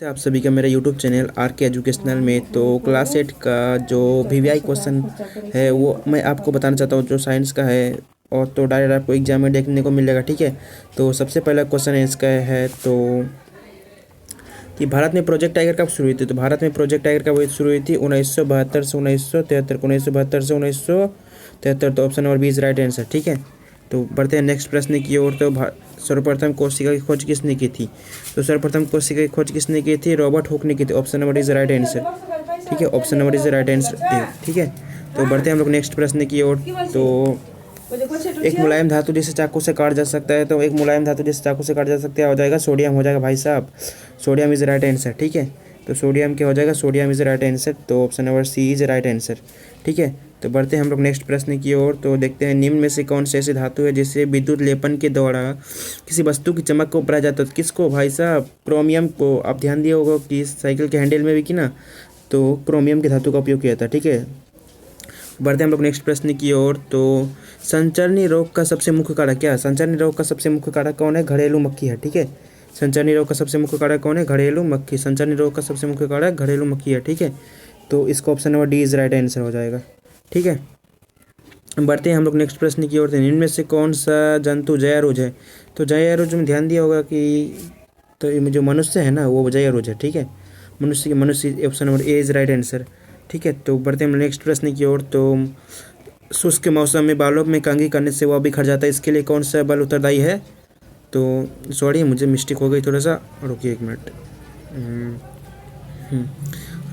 तो आप सभी का मेरा यूट्यूब चैनल आर के एजुकेशनल में। तो क्लास 8 का जो वीवीआई क्वेश्चन है वो मैं आपको बताना चाहता हूँ, जो साइंस का है। और तो डायरेक्ट आपको एग्जाम में देखने को मिलेगा, ठीक है। तो सबसे पहला क्वेश्चन है इसका है तो कि भारत में प्रोजेक्ट टाइगर कब शुरू हुई थी। तो भारत में प्रोजेक्ट टाइगर कब शुरू हुई थी? 1972 से 1973, 1972 से 1973। तो option number B is right answer, ठीक है। तो बढ़ते हैं नेक्स्ट प्रश्न की ओर। तो सर्वप्रथम कोशिका की खोज किसने की थी? तो सर्वप्रथम कोशिका की खोज किसने की थी? रॉबर्ट हुक ने की थी। Option number is right answer, ठीक है। Option number is right answer, ठीक है। तो बढ़ते हैं हम लोग नेक्स्ट प्रश्न की ओर। तो एक मुलायम धातु जिसे चाकू से काट जा सकता है, तो एक मुलायम धातु जिसे चाकू से काट जा सकता है हो जाएगा सोडियम, हो जाएगा भाई साहब। सोडियम इज राइट आंसर, ठीक है। तो सोडियम क्या हो जाएगा? Sodium is right answer. तो option number C is right answer, ठीक है। तो बढ़ते हैं हम लोग नेक्स्ट प्रश्न की ओर। तो देखते हैं निम्न में से कौन सी ऐसी धातु है जिसे विद्युत लेपन के द्वारा किसी वस्तु की चमक को बढ़ाया जाता है? तो किसको भाई साहब? क्रोमियम को। आप ध्यान दिया होगा कि साइकिल के हैंडल में भी की ना, तो क्रोमियम की धातु का उपयोग किया था, ठीक है। बढ़ते हैं हम लोग नेक्स्ट प्रश्न की ओर। तो संचरनी रोग का सबसे मुख्य कारक क्या है? संचरनी रोग का सबसे मुख्य कारक कौन है? घरेलू मक्खी है, ठीक है। संचरनी रोग का सबसे मुख्य कारक कौन है? घरेलू मक्खी। संचरनी रोग का सबसे मुख्य कारक घरेलू मक्खी है, ठीक है। तो इसका option number D is right answer हो जाएगा, ठीक है। बढ़ते हैं हम लोग नेक्स्ट प्रश्न की ओर। इनमें से कौन सा जंतु जयारुज है? तो जयारुज में ध्यान दिया होगा कि तो जो मनुष्य है ना वो जयारुज है, ठीक है। मनुष्य option number A is right answer, ठीक है। तो बढ़ते हैं हम नेक्स्ट प्रश्न की ओर। तो शुष्क मौसम में बालों में कंघी करने से वह बिखर जाता है, इसके लिए कौन सा बल उत्तरदायी है? तो सॉरी मुझे मिस्टेक हो गई, थोड़ा सा रुकिए एक मिनट।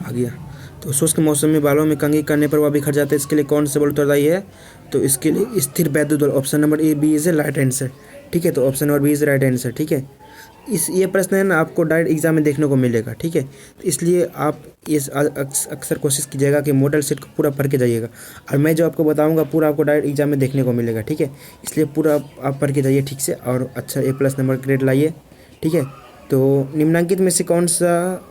आ गया। तो शुष्क मौसम में बालों में कंघी करने पर वह बिखर जाता है, इसके लिए कौन सा बल उत्तरदायी है? तो इसके लिए स्थिर वैद्युत बल। Option number A B is right answer, ठीक है। तो option number B is right answer, ठीक है। ये प्रश्न है ना आपको डायरेक्ट एग्जाम में देखने को मिलेगा, ठीक है। तो इसलिए आप इस अक्सर कोशिश कीजिएगा कि मॉडल सेट को पूरा पढ़ के जाइएगा, और मैं जो आपको बताऊंगा पूरा आपको डायरेक्ट एग्जाम में देखने को मिलेगा, ठीक है। इसलिए पूरा आप पढ़ के जाइए ठीक से, और अच्छा A+ नंबर ग्रेड लाइए, ठीक है। तो निम्नलिखित में से कौन सा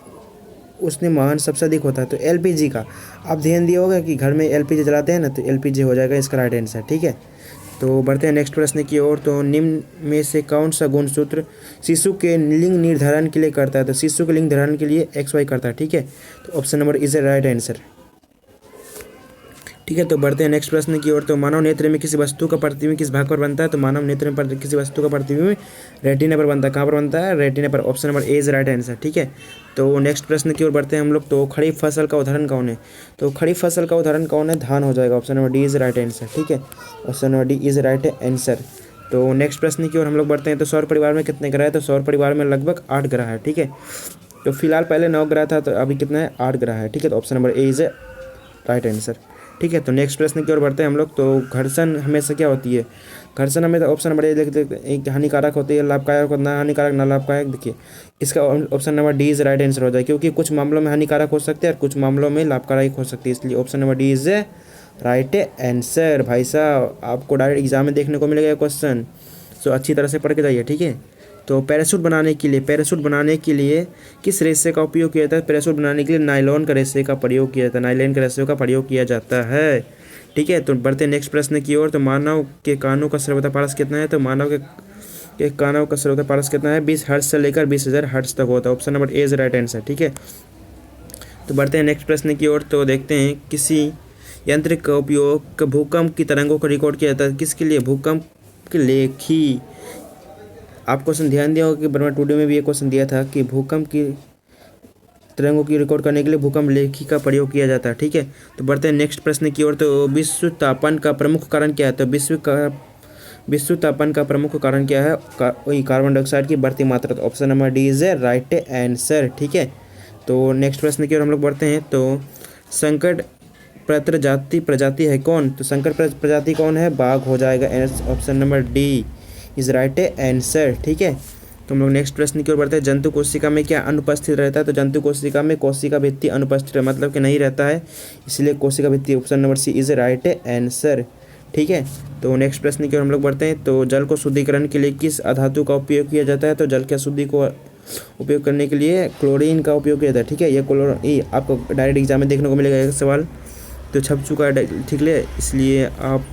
उसने महान सबसे अधिक होता है? तो LPG का। आप ध्यान दिया होगा कि घर में LPG जलाते हैं ना, तो LPG हो जाएगा इसका राइट आंसर, ठीक है। तो बढ़ते हैं नेक्स्ट प्रश्न की ओर। तो निम्न में से कौन सा गुणसूत्र शिशु के लिंग निर्धारण के लिए करता है? तो शिशु के लिंग निर्धारण के लिए XY करता है, ठीक है। तो option number is a right answer, ठीक है। तो बढ़ते हैं नेक्स्ट प्रश्न की ओर। तो मानव नेत्र में किसी वस्तु का प्रतिबिंब किस भाग पर बनता है? तो मानव नेत्र में किसी वस्तु का प्रतिबिंब रेटिना पर बनता है। कहाँ पर बनता है? रेटिना पर। Option number A is right answer, ठीक है। तो नेक्स्ट प्रश्न की ओर बढ़ते हैं हम लोग। तो खड़ी फसल का उदाहरण कौन है? तो खड़ी फसल का उदाहरण कौन है? धान हो जाएगा। Option number D is right answer, ठीक है। Option number D is right answer. तो नेक्स्ट प्रश्न की ओर हम लोग बढ़ते हैं। तो सौर परिवार में कितने ग्रह है? तो सौर परिवार में लगभग 8 ग्रह है, ठीक है। तो फिलहाल पहले 9 ग्रह था, तो अभी कितना है? 8 ग्रह है, ठीक है। तो option number A is right answer, ठीक है। तो नेक्स्ट प्रश्न की ओर बढ़ते हैं हम लोग। तो घर्षण हमेशा क्या होती है? घर्षण हमें ऑप्शन नंबर ए एक हानिकारक होती है, लाभकारक, ना हानिकारक ना लाभकारक। देखिए इसका option number D is right answer हो जाए, क्योंकि कुछ मामलों में हानिकारक हो सकते हैं और कुछ मामलों में लाभकारक हो सकती है, इसलिए option number D is right answer. भाई साहब आपको डायरेक्ट एग्जाम में देखने को मिलेगा क्वेश्चन, तो अच्छी तरह से पढ़ के जाइए, ठीक है। तो पैराशूट बनाने के लिए किस रेशे का उपयोग किया जाता है? पैराशूट बनाने के लिए नायलॉन का रेशे का प्रयोग किया जाता है, नायलॉन के रेशे का प्रयोग किया जाता है, ठीक है। तो बढ़ते हैं नेक्स्ट प्रश्न की ओर। तो मानव के कानों का सर्वोच्च पारस कितना है? तो मानव के कानों का सर्वोच्च पारस कितना है? 20 हर्ट्ज से लेकर 20,000 हर्ट्ज तक होता है। Option number A is right answer, ठीक है। तो बढ़ते हैं नेक्स्ट प्रश्न की ओर। तो देखते हैं किसी यंत्र का उपयोग भूकंप की तरंगों को रिकॉर्ड किया जाता है, किसके लिए? भूकंप के लेखी। आप क्वेश्चन ध्यान दिया होगा कि बर्मा टूडे में भी ये क्वेश्चन दिया था कि भूकंप की तरंगों की रिकॉर्ड करने के लिए भूकंप लेखी का प्रयोग किया जाता है, ठीक है। तो बढ़ते हैं नेक्स्ट प्रश्न की ओर। तो विश्व तापन का प्रमुख कारण क्या है? तो विश्व तापन का प्रमुख कारण क्या है? वही कार्बन डाइऑक्साइड की बढ़ती मात्रा। तो option number D is a right answer, ठीक है। तो नेक्स्ट प्रश्न की ओर हम लोग बढ़ते हैं। तो संकट प्रजाति है कौन? तो संकट प्रजाति कौन है? बाघ हो जाएगा, option number D is right answer, ठीक है। तो हम लोग नेक्स्ट प्रश्न की ओर बढ़ते हैं। जंतु कोशिका में क्या अनुपस्थित रहता है? तो जंतु कोशिका में कोशिका भित्ति अनुपस्थित है, मतलब कि नहीं रहता है, इसलिए कोशिका भित्ति। Option number C is right answer, ठीक है। तो नेक्स्ट प्रश्न की ओर हम लोग बढ़ते हैं। तो जल को शुद्धिकरण के लिए किस अधातु का उपयोग किया जाता है? तो जल के अशुद्धि को उपयोग करने के लिए क्लोरीन का उपयोग किया जाता है, ठीक है। ये आपको डायरेक्ट एग्जाम में देखने को मिलेगा, एक सवाल तो छप चुका है, ठीक है। इसलिए आप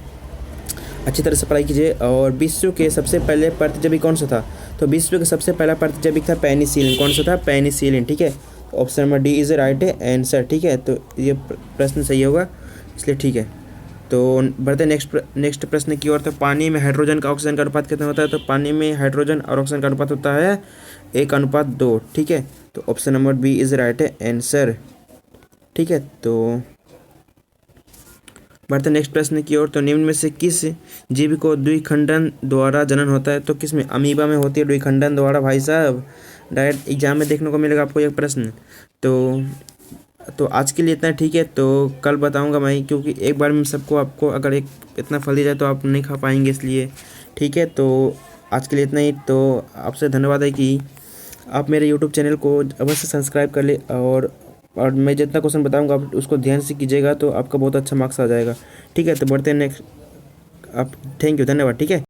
अच्छी तरह से पढ़ाई कीजिए। और विश्व के सबसे पहले प्रतिजीवी कौन सा था? तो विश्व का सबसे पहला प्रतिजैविक था पेनिसिलिन। कौन सा था? पेनिसिलिन। ठीक है, option number D is right answer. ठीक है, तो ये प्रश्न सही होगा, इसलिए ठीक है। तो बढ़ते नेक्स्ट प्रश्न की ओर। तो पानी में हाइड्रोजन का ऑक्सीजन का अनुपात कितना होता है? तो पानी में हाइड्रोजन और ऑक्सीजन का अनुपात होता है 1:2। ठीक है, तो option number B is right answer. ठीक है, तो बढ़ते नेक्स्ट प्रश्न की ओर। तो निम्न में से किस जीव को द्विखंडन द्वारा जनन होता है? तो किस में? अमीबा में होती है द्विखंडन द्वारा भाई साहब, डायरेक्ट एग्जाम में देखने को मिलेगा आपको एक प्रश्न। तो आज के लिए इतना ठीक है, तो कल बताऊंगा मैं, क्योंकि एक बार में सबको आपको अगर एक इतना फल दिया जाए तो आप नहीं खा पाएंगे, इसलिए ठीक है। तो आज के लिए इतना ही। तो आपसे धन्यवाद है कि आप मेरे यूट्यूब चैनल को अवश्य सब्सक्राइब कर ले, और मैं जितना क्वेश्चन बताऊंगा आप उसको ध्यान से कीजिएगा, तो आपका बहुत अच्छा मार्क्स आ जाएगा। ठीक है, तो बढ़ते हैं नेक्स्ट। आप थैंक यू, धन्यवाद। ठीक है।